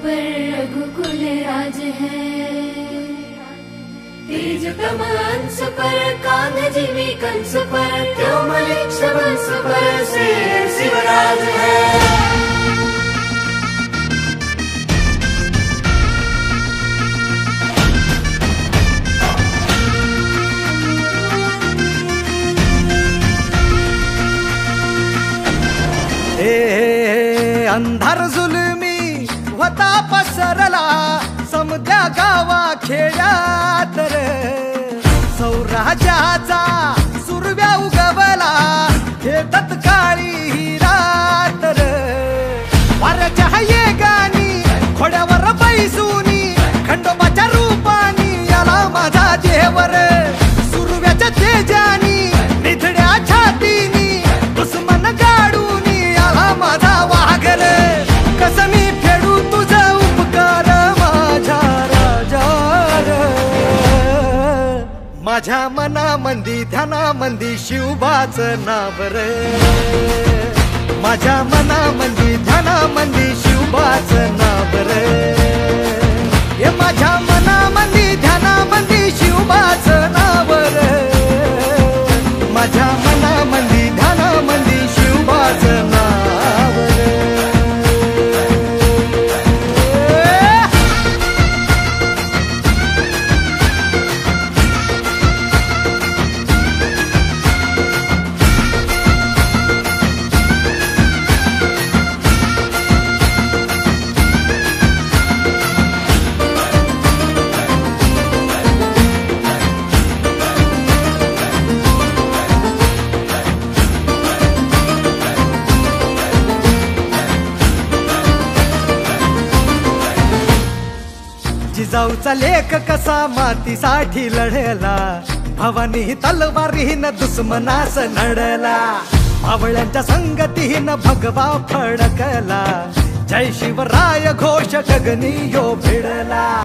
पर रघुकुल राज है। तेज तमंस पर कांध जिमी कंस पर, क्यों मलिक सबंस पर से शिवराज है। अंधार जुलमी होता पसरला समद्या गावा खेड्यात रे, सौराजाचा सुरव्या उगवला हे तत्काळी ही रात रे। वाऱ्याच्या येगानी खोड्यावर बैसूनी खंडोबाच्या रूपानी आला माझा देवर, सुरव्याच्या तेजानी निधड्या छातीनी दुश्मन गाडूनी आला माझा वाघर। कसं मी फेडू तुझा उपकार माझ्या राजा रे, माझ्या मनामंदी ध्यानामंदी शिवबाचं नाव रे, माझ्या मनामंदी ध्यानामंदी शिवबाचं नाव रे। हे माझ्या मनामंदी ध्यानामंदी शिवबाचं नाव रे, माझ्या मनामंदी ध्यानामंदी शिवबाचं नाव रे। जिजाऊचा लेख कसा मातीसाठी लढला, भवानी तलवारीनं दुश्मनास नडला, भावळ्यांच्या संगतीनं भगवा फडकला, जय शिवराय घोष गगनी यो भिडला।